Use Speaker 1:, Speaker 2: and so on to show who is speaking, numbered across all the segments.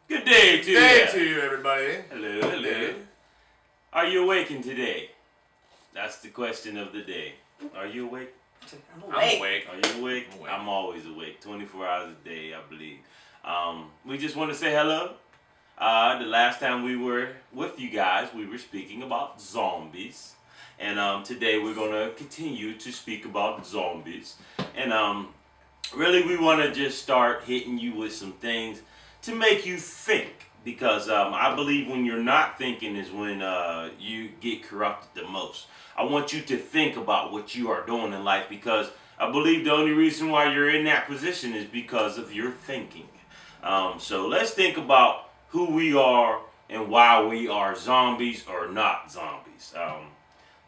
Speaker 1: Good day to
Speaker 2: Day
Speaker 1: you.
Speaker 2: to you, everybody.
Speaker 1: Hello, hello. Are you awakened today? That's the question of the day. Are you awake?
Speaker 3: I'm
Speaker 2: I'm
Speaker 3: awake.
Speaker 2: awake.
Speaker 1: Are you awake?
Speaker 2: I'm awake.
Speaker 1: I'm always awake, 24 hours a day, I believe. We just want to say hello. The last time we were with you guys, we were speaking about zombies. And today we're going to continue to speak about zombies. And really, we want to just start hitting you with some things to make you think. Because I believe when you're not thinking is when you get corrupted the most. I want you to think about what you are doing in life because I believe the only reason why you're in that position is because of your thinking. So let's think about who we are and why we are zombies or not zombies.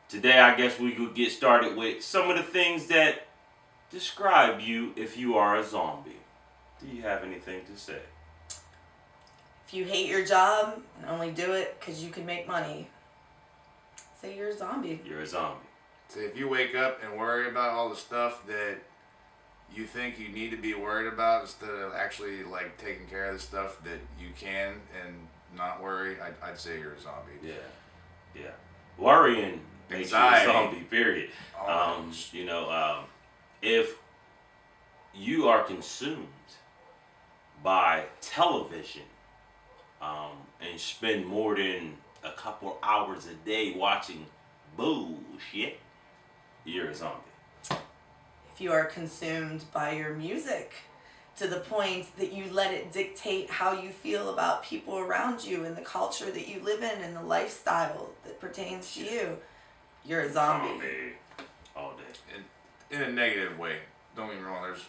Speaker 1: Today, I guess we could get started with some of the things that describe you if you are a zombie. Do you have anything to say?
Speaker 3: If you hate your job and only do it because you can make money, say you're a zombie.
Speaker 1: You're a zombie.
Speaker 2: So if you wake up and worry about all the stuff that you think you need to be worried about instead of actually like taking care of the stuff that you can and not worry, I'd say you're a zombie.
Speaker 1: Yeah. Worrying makes you a
Speaker 2: Anxiety.
Speaker 1: zombie, period. If you are consumed by television and spend more than a couple hours a day watching bullshit, you're a zombie.
Speaker 3: If you are consumed by your music to the point that you let it dictate how you feel about people around you and the culture that you live in and the lifestyle that pertains to you, you're a zombie.
Speaker 1: All day.
Speaker 2: In a negative way. Don't get me wrong. There's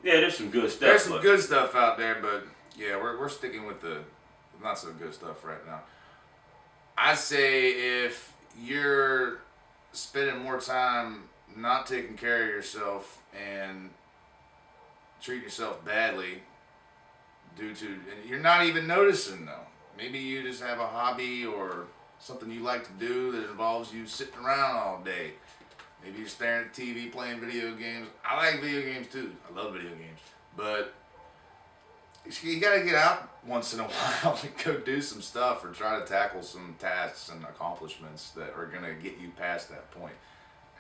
Speaker 1: Yeah, there's some good stuff.
Speaker 2: there's some good stuff out there, but yeah, we're sticking with the not so good stuff right now. I say if you're spending more time not taking care of yourself and treating yourself badly and you're not even noticing though. Maybe you just have a hobby or something you like to do that involves you sitting around all day. Maybe you're staring at TV, playing video games. I like video games too. I love video games. But you gotta get out once in a while and go do some stuff or try to tackle some tasks and accomplishments that are gonna get you past that point.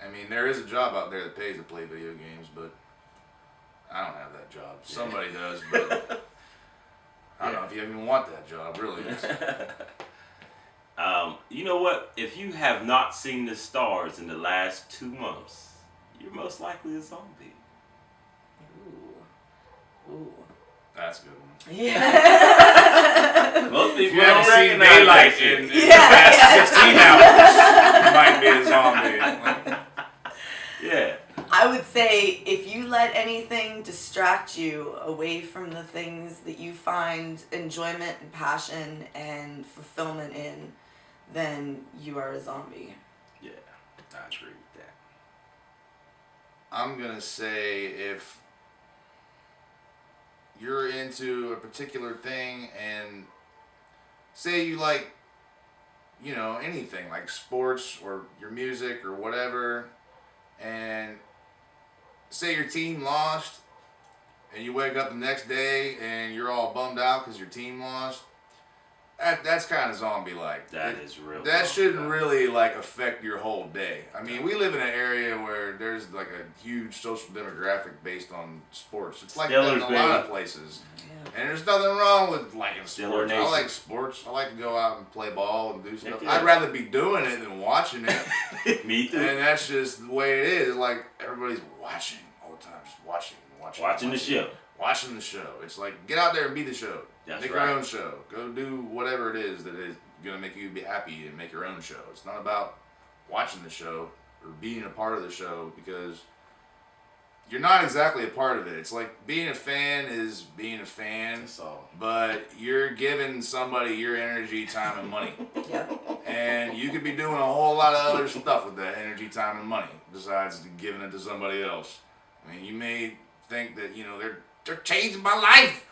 Speaker 2: I mean, there is a job out there that pays to play video games, but I don't have that job. Somebody does, but I don't know if you even want that job, really.
Speaker 1: You know what? If you have not seen the stars in the last 2 months, you're most likely a zombie.
Speaker 3: Ooh.
Speaker 2: That's a good one.
Speaker 3: Yeah.
Speaker 1: Most
Speaker 2: If
Speaker 1: people
Speaker 2: you
Speaker 1: don't
Speaker 2: haven't seen
Speaker 1: recognize
Speaker 2: daylight
Speaker 1: that shit.
Speaker 2: in the past 16 hours, you might be a zombie.
Speaker 1: Yeah.
Speaker 3: I would say if you let anything distract you away from the things that you find enjoyment and passion and fulfillment in, then you are a zombie.
Speaker 1: Yeah, I agree with that.
Speaker 2: I'm gonna say if you're into a particular thing and say you like, anything like sports or your music or whatever, and say your team lost and you wake up the next day and you're all bummed out because your team lost, that's kind of zombie-like.
Speaker 1: That is real.
Speaker 2: That
Speaker 1: zombie.
Speaker 2: shouldn't really affect your whole day. I mean, we live in an area where there's a huge social demographic based on sports. It's like that in a
Speaker 1: Steelers,
Speaker 2: lot of
Speaker 1: baby.
Speaker 2: places.
Speaker 3: Yeah.
Speaker 2: And there's nothing wrong with liking
Speaker 1: Steeler
Speaker 2: sports. I
Speaker 1: Nation.
Speaker 2: like sports. I like to go out and play ball and do stuff.
Speaker 1: yeah.
Speaker 2: I'd rather be doing it than watching it.
Speaker 1: Me too.
Speaker 2: And that's just the way it is. It's like everybody's watching all the time, just watching.
Speaker 1: Watching the show.
Speaker 2: Watching the show. It's like, get out there and be the show.
Speaker 1: That's
Speaker 2: make
Speaker 1: right.
Speaker 2: your own show. Go do whatever it is that is going to make you be happy and make your own show. It's not about watching the show or being a part of the show because you're not exactly a part of it. It's like being a fan is being a fan,
Speaker 1: That's all.
Speaker 2: but you're giving somebody your energy, time, and money.
Speaker 3: Yep.
Speaker 2: And you could be doing a whole lot of other stuff with that energy, time, and money besides giving it to somebody else. I mean, you may think that, they're changing my life.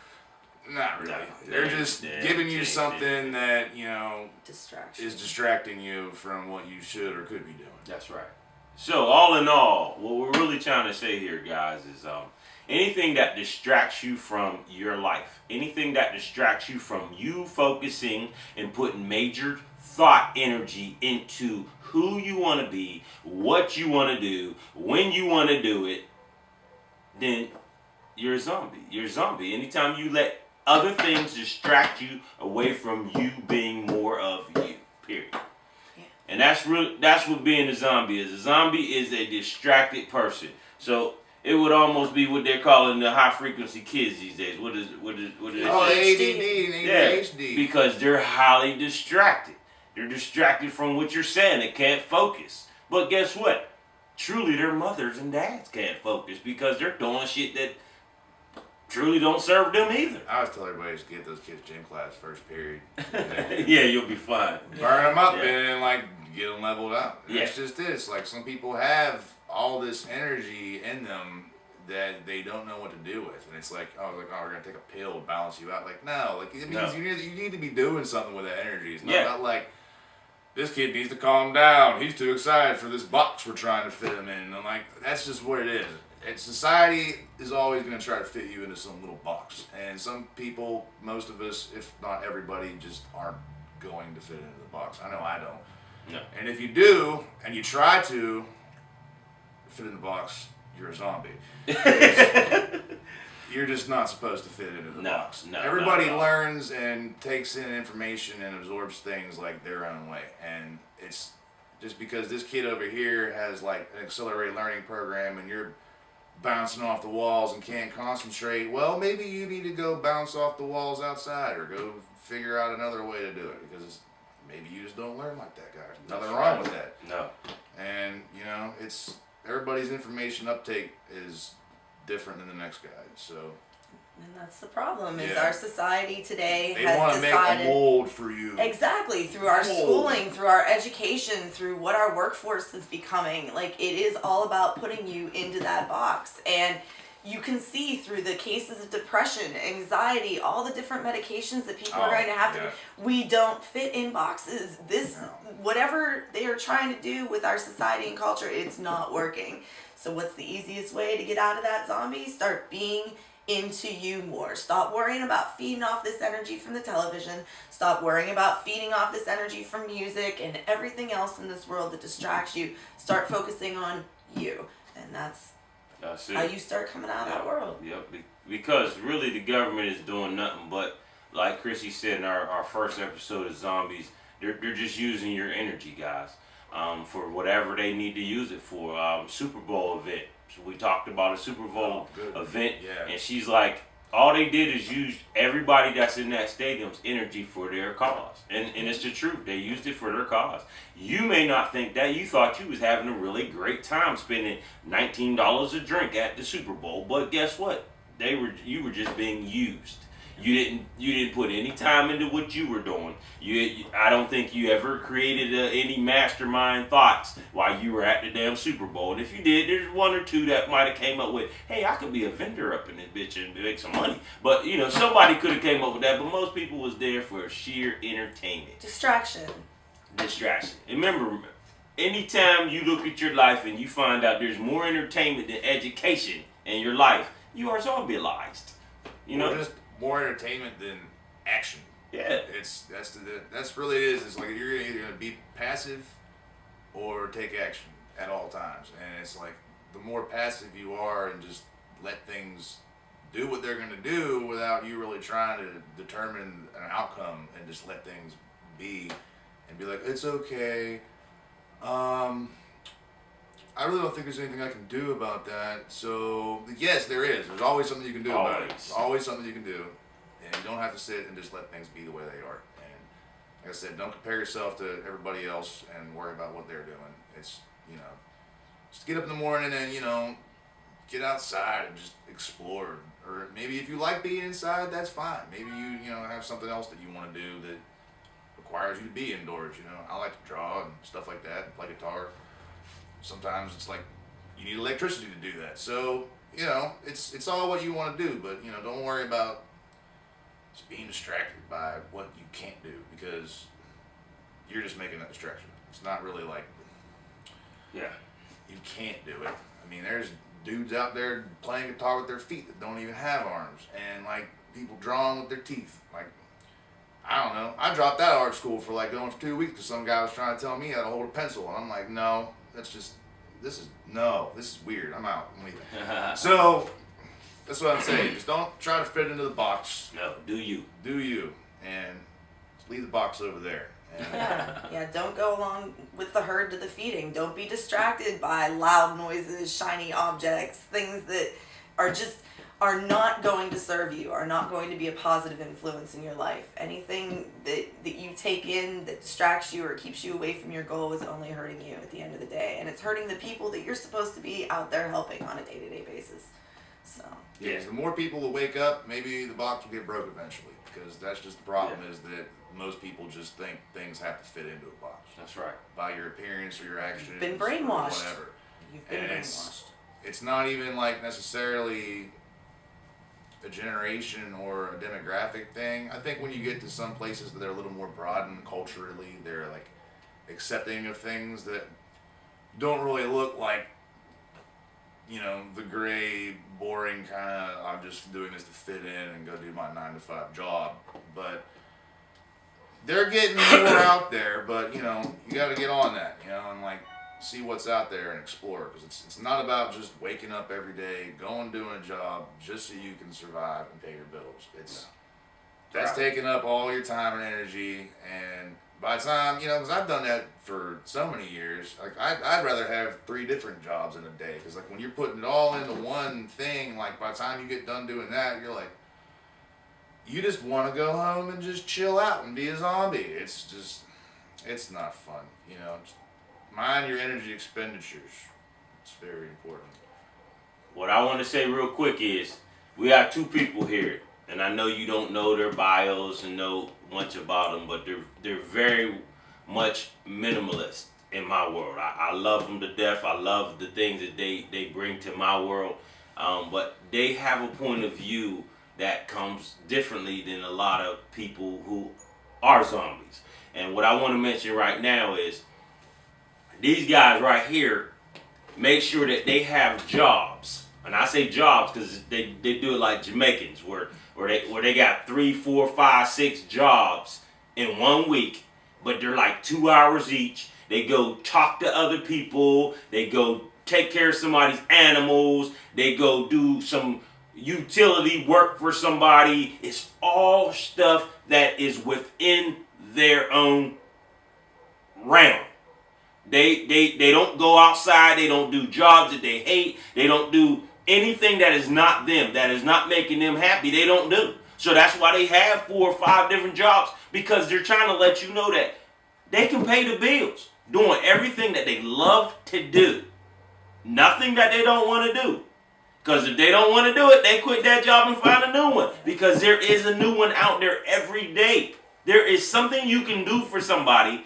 Speaker 2: Not really.
Speaker 1: No,
Speaker 2: They're just giving you something that,
Speaker 3: Distraction.
Speaker 2: is distracting you from what you should or could be doing.
Speaker 1: That's right. So all in all, what we're really trying to say here, guys, is anything that distracts you from your life, anything that distracts you from you focusing and putting major thought energy into who you want to be, what you want to do, when you want to do it, then you're a zombie. You're a zombie. Anytime you let other things distract you away from you being more of you. Period. Yeah. And that's what being a zombie is. A zombie is a distracted person. So it would almost be what they're calling the high frequency kids these days. What is
Speaker 2: Oh, ADD and ADHD.
Speaker 1: Yeah, because they're highly distracted. They're distracted from what you're saying. They can't focus. But guess what? Truly, their mothers and dads can't focus because they're doing shit that truly don't serve them either.
Speaker 2: I always tell everybody to get those kids gym class first period.
Speaker 1: Yeah, you'll be fine.
Speaker 2: Burn them up
Speaker 1: Yeah.
Speaker 2: and like get them leveled up.
Speaker 1: Yeah.
Speaker 2: It's just this. Like some people have all this energy in them that they don't know what to do with, and it's like, we're gonna take a pill to balance you out. Like no, like it means
Speaker 1: No.
Speaker 2: you need to be doing something with that energy. It's not
Speaker 1: Yeah.
Speaker 2: about like this kid needs to calm down. He's too excited for this box we're trying to fit him in. And I'm like, that's just what it is. And society is always going to try to fit you into some little box. And some people, most of us, if not everybody, just aren't going to fit into the box. I know I don't.
Speaker 1: No.
Speaker 2: And if you do, and you try to fit in the box, you're a zombie. You're just not supposed to fit into the box.
Speaker 1: No,
Speaker 2: everybody
Speaker 1: not at all.
Speaker 2: learns and takes in information and absorbs things like their own way. And it's just because this kid over here has like an accelerated learning program and you're bouncing off the walls and can't concentrate, well, maybe you need to go bounce off the walls outside or go figure out another way to do it because maybe you just don't learn like that guy. There's nothing wrong with that.
Speaker 1: No.
Speaker 2: And, it's everybody's information uptake is different than the next guy. So
Speaker 3: And that's the problem, is
Speaker 2: Yeah.
Speaker 3: our society today
Speaker 2: they
Speaker 3: has
Speaker 2: want to make a
Speaker 3: decided
Speaker 2: mold for you.
Speaker 3: exactly through our
Speaker 2: Mold.
Speaker 3: schooling, through our education, through what our workforce is becoming. Like it is all about putting you into that box. And you can see through the cases of depression, anxiety, all the different medications that people are
Speaker 2: Oh,
Speaker 3: going to have
Speaker 2: yeah.
Speaker 3: to. We don't fit in boxes. This,
Speaker 2: No.
Speaker 3: whatever they are trying to do with our society and culture, it's not working. So what's the easiest way to get out of that zombie? Start being into you more. Stop worrying about feeding off this energy from the television. Stop worrying about feeding off this energy from music and everything else in this world that distracts you. Start focusing on you. And that's
Speaker 1: That's it.
Speaker 3: how you start coming out of that world.
Speaker 1: Yep. Because really the government is doing nothing but, like Chrissy said in our first episode of Zombies, they're just using your energy, guys, for whatever they need to use it for. Super Bowl event. So we talked about a Super Bowl
Speaker 2: good.
Speaker 1: event,
Speaker 2: Yeah.
Speaker 1: and she's like, all they did is use everybody that's in that stadium's energy for their cause. And it's the truth. They used it for their cause. You may not think that. You thought you was having a really great time spending $19 a drink at the Super Bowl. But guess what? You were just being used. You didn't put any time into what you were doing. I don't think you ever created any mastermind thoughts while you were at the damn Super Bowl. And if you did, there's one or two that might have came up with, hey, I could be a vendor up in this bitch and make some money. But somebody could have came up with that. But most people was there for sheer entertainment,
Speaker 3: Distraction.
Speaker 1: distraction. And remember, anytime you look at your life and you find out there's more entertainment than education in your life, you are zombieized.
Speaker 2: Or just more entertainment than action.
Speaker 1: Yeah.
Speaker 2: That's really it is. It's like you're either gonna be passive or take action at all times. And it's like the more passive you are and just let things do what they're gonna do without you really trying to determine an outcome and just let things be and be like, it's okay. I really don't think there's anything I can do about that. So yes, there is. There's always something you can do about it. There's always something you can do, and you don't have to sit and just let things be the way they are. And like I said, don't compare yourself to everybody else and worry about what they're doing. It's just get up in the morning and get outside and just explore. Or maybe if you like being inside, that's fine. Maybe you have something else that you want to do that requires you to be indoors. I like to draw and stuff like that, play guitar. Sometimes it's like you need electricity to do that. So, it's all what you want to do, but don't worry about just being distracted by what you can't do because you're just making that distraction. It's not really like
Speaker 1: Yeah.
Speaker 2: you can't do it. I mean, there's dudes out there playing guitar with their feet that don't even have arms, and like people drawing with their teeth. Like, I don't know. I dropped out of art school for like going for 2 weeks because some guy was trying to tell me how to hold a pencil, and I'm like, no, this is weird. I'm out. I'm leaving. So that's what I'm saying. Just don't try to fit into the box.
Speaker 1: No, do you.
Speaker 2: Do you, and leave the box over there. And
Speaker 3: Yeah, don't go along with the herd to the feeding. Don't be distracted by loud noises, shiny objects, things that are not going to serve you, are not going to be a positive influence in your life. Anything that you take in that distracts you or keeps you away from your goal is only hurting you at the end of the day. And it's hurting the people that you're supposed to be out there helping on a day-to-day basis. So
Speaker 2: yeah, the more people that wake up, maybe the box will get broke eventually. Because that's just the problem is that most people just think things have to fit into a box.
Speaker 1: That's right.
Speaker 2: By your appearance or your actions.
Speaker 3: You've been brainwashed.
Speaker 2: Or whatever.
Speaker 3: You've been
Speaker 2: And
Speaker 3: brainwashed.
Speaker 2: it's not even like necessarily a generation or a demographic thing. I think when you get to some places that are a little more broadened culturally, they're like accepting of things that don't really look like, you know, the gray, boring kind of, I'm just doing this to fit in and go do my 9-to-5 job. But they're getting more out there, but, you know, you got to get on that, you know, and like see what's out there and explore. Because it's not about just waking up every day, going doing a job just so you can survive and pay your bills. That's taking up all your time and energy, and by the time, you know, because I've done that for so many years, like I'd rather have 3 different jobs in a day, because like when you're putting it all into one thing, like by the time you get done doing that, you're like, you just want to go home and just chill out and be a zombie. It's not fun, you know. Just mind your energy expenditures. It's very important.
Speaker 1: What I want to say real quick is, we have 2 people here, and I know you don't know their bios and know much about them, but they're very much minimalist in my world. I love them to death. I love the things that they bring to my world, but they have a point of view that comes differently than a lot of people who are zombies. And what I want to mention right now is, these guys right here make sure that they have jobs. And I say jobs because they do it like Jamaicans, where they got 3, 4, 5, 6 jobs in 1 week, but they're like 2 hours each. They go talk to other people. They go take care of somebody's animals. They go do some utility work for somebody. It's all stuff that is within their own realm. They don't go outside. They don't do jobs that they hate. They don't do anything that is not them, that is not making them happy. They don't do. So that's why they have 4 or 5 different jobs, because they're trying to let you know that they can pay the bills doing everything that they love to do. Nothing that they don't want to do. Because if they don't want to do it, they quit that job and find a new one. Because there is a new one out there every day. There is something you can do for somebody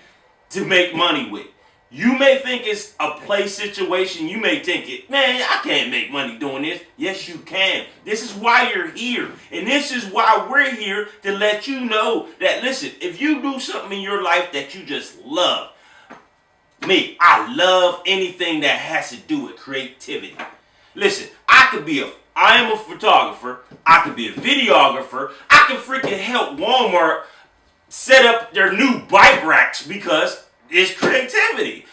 Speaker 1: to make money with. You may think it's a play situation. You may think it, man, I can't make money doing this. Yes, you can. This is why you're here. And this is why we're here, to let you know that, listen, if you do something in your life that you just love, I love anything that has to do with creativity. Listen, I am a photographer. I could be a videographer. I can freaking help Walmart set up their new bike racks because it's creativity.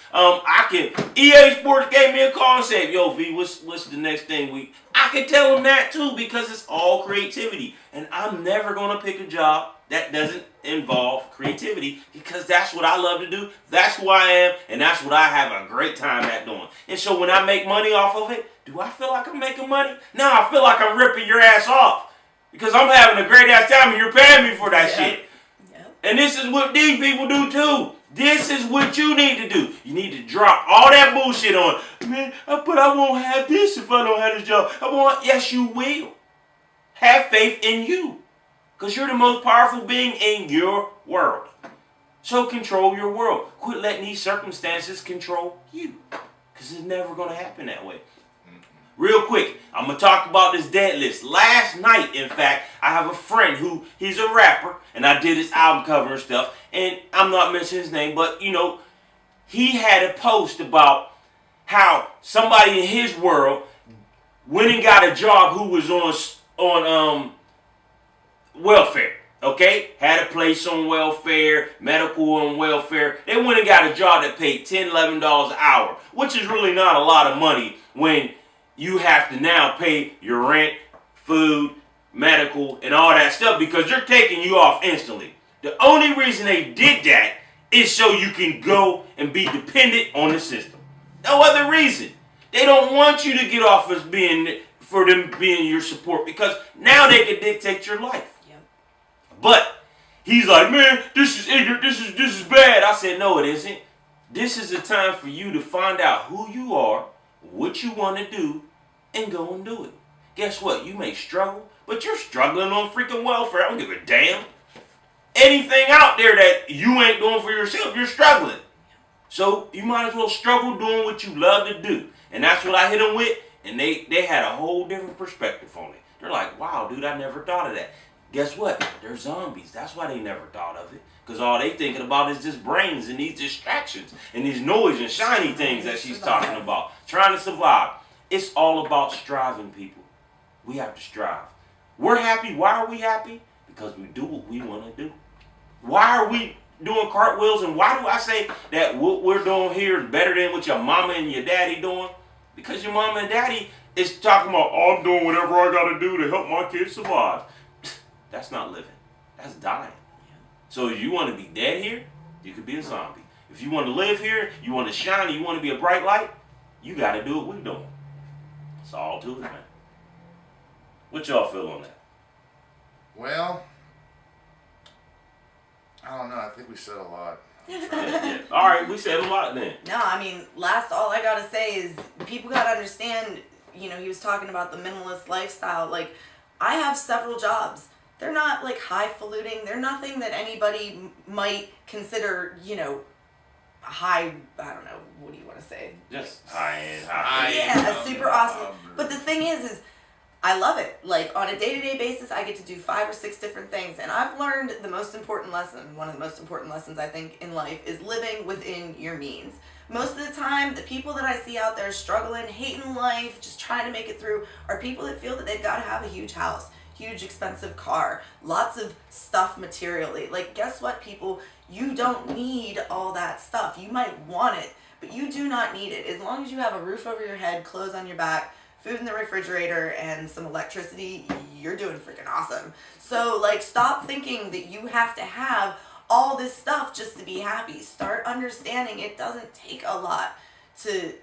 Speaker 1: EA Sports gave me a call and said, yo, V, what's the next thing I can tell them that too, because it's all creativity. And I'm never going to pick a job that doesn't involve creativity, because that's what I love to do. That's who I am, and that's what I have a great time at doing. And so when I make money off of it, do I feel like I'm making money? No, I feel like I'm ripping your ass off, because I'm having a great ass time and you're paying me for that shit. Yep. And this is what these people do too. This is what you need to do. You need to drop all that bullshit on. Man, but I won't have this if I don't have this job. Yes, you will. Have faith in you. Because you're the most powerful being in your world. So control your world. Quit letting these circumstances control you. Because it's never going to happen that way. Real quick, I'm going to talk about this dead list. Last night, in fact, I have a friend who, he's a rapper, and I did his album cover and stuff, and I'm not mentioning his name, but, you know, he had a post about how somebody in his world went and got a job who was on welfare. Okay, had a place on welfare, medical on welfare. They went and got a job that paid $10, $11 an hour, which is really not a lot of money when you have to now pay your rent, food, medical, and all that stuff because they're taking you off instantly. The only reason they did that is so you can go and be dependent on the system. No other reason. They don't want you to get off as for them being your support because now they can dictate your life.
Speaker 3: Yep.
Speaker 1: But he's like, man, this is ignorant, this is bad. I said, no, it isn't. This is a time for you to find out who you are, what you want to do, and go and do it. Guess what? You may struggle, but you're struggling on freaking welfare. I don't give a damn. Anything out there that you ain't doing for yourself, you're struggling. So you might as well struggle doing what you love to do. And that's what I hit them with. And they had a whole different perspective on it. They're like, wow, dude, I never thought of that. Guess what? They're zombies. That's why they never thought of it. Because all they thinking about is just brains and these distractions and these noise and shiny things that she's talking about. Trying to survive. It's all about striving, people. We have to strive. We're happy. Why are we happy? Because we do what we want to do. Why are we doing cartwheels? And why do I say that what we're doing here is better than what your mama and your daddy doing? Because your mama and daddy is talking about, oh, I'm doing whatever I got to do to help my kids survive. That's not living. That's dying. So if you want to be dead here, you could be a zombie. If you want to live here, you want to shine, you want to be a bright light, you got to do what we're doing. It's all to it, man. What y'all feel on that?
Speaker 2: Well, I don't know. I think we said a lot.
Speaker 1: Yeah. All right, we said a lot then.
Speaker 3: No, I mean, all I gotta say is people gotta understand, he was talking about the minimalist lifestyle. Like, I have several jobs. They're not, like, highfalutin. They're nothing that anybody might consider, high, I don't know, what do you want to say?
Speaker 1: Just high-end.
Speaker 3: Yeah, super awesome. But the thing is I love it. Like, on a day-to-day basis, I get to do 5 or 6 different things. And I've learned the most important lesson, one of the most important lessons I think in life, is living within your means. Most of the time, the people that I see out there struggling, hating life, just trying to make it through, are people that feel that they've got to have a huge house, huge expensive car, lots of stuff materially. Like, guess what, people? You don't need all that stuff. You might want it, but you do not need it. As long as you have a roof over your head, clothes on your back, food in the refrigerator, and some electricity, you're doing freaking awesome. So, like, stop thinking that you have to have all this stuff just to be happy. Start understanding it doesn't take a lot to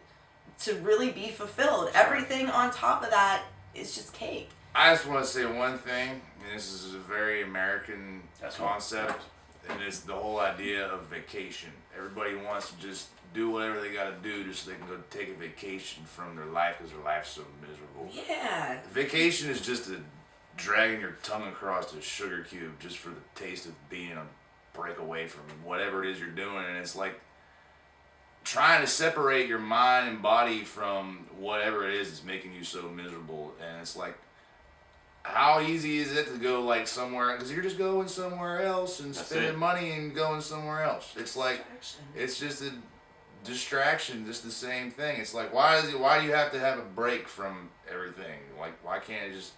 Speaker 3: really be fulfilled. Everything on top of that is just cake.
Speaker 2: I just want to say one thing, and this is a very American concept, and it's the whole idea of vacation. Everybody wants to just do whatever they got to do just so they can go take a vacation from their life because their life's so miserable.
Speaker 3: Yeah.
Speaker 2: Vacation is just dragging your tongue across a sugar cube just for the taste of being a break away from whatever it is you're doing. And it's like trying to separate your mind and body from whatever it is that's making you so miserable. And it's like, how easy is it to go like somewhere, because you're just going somewhere else and spending money and going somewhere else. It's like, it's just a distraction, just the same thing. It's like, why do you have to have a break from everything? Like, why can't it just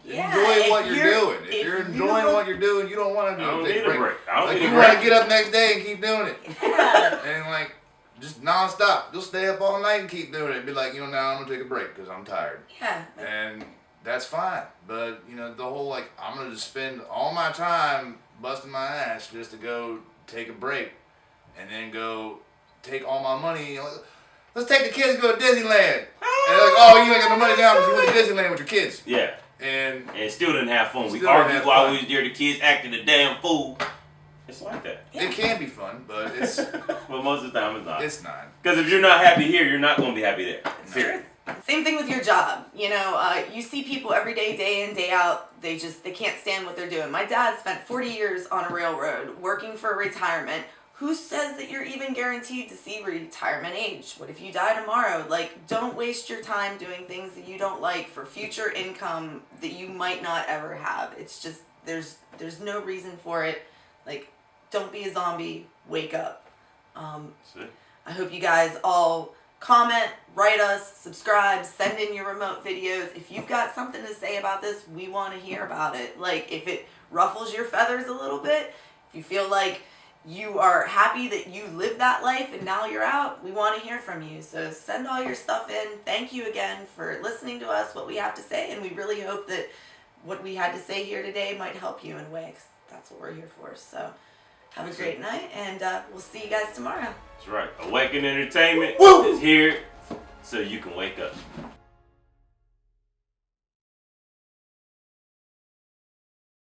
Speaker 2: enjoy what you're doing? If you're enjoying what you're doing, you don't want to take a break. Like, you want to get up next day and keep doing it.
Speaker 3: Yeah.
Speaker 2: And like, just nonstop. You'll stay up all night and keep doing it. Be like, now I'm gonna take a break because I'm tired.
Speaker 3: Yeah.
Speaker 2: And that's fine. But the whole like, I'm gonna just spend all my time busting my ass just to go take a break, and then go take all my money. Let's take the kids and go to Disneyland. And they're like, oh, you ain't got no money down because you went to Disneyland with your kids.
Speaker 1: Yeah.
Speaker 2: And
Speaker 1: still didn't have fun. We argued while we was there. The kids acting a damn fool. It's like that.
Speaker 2: It can be fun, but it's.
Speaker 1: But most of the time it's not.
Speaker 2: It's not.
Speaker 1: Because if you're not happy here, you're not going to be happy there. Seriously.
Speaker 3: Same thing with your job. You see people every day in, day out, they can't stand what they're doing. My dad spent 40 years on a railroad working for retirement. Who says that you're even guaranteed to see retirement age? What if you die tomorrow? Like, don't waste your time doing things that you don't like for future income that you might not ever have. It's just, there's no reason for it. Like, don't be a zombie. Wake up. I hope you guys all comment, write us, subscribe, send in your remote videos. If you've got something to say about this, we want to hear about it. Like, if it ruffles your feathers a little bit, if you feel like you are happy that you lived that life and now you're out, we want to hear from you. So send all your stuff in. Thank you again for listening to us, what we have to say, and we really hope that what we had to say here today might help you in a way, 'cause that's what we're here for. So have a great night, and we'll see you guys tomorrow.
Speaker 1: That's right. Awaken Entertainment
Speaker 2: Woo!
Speaker 1: is here so you can wake up.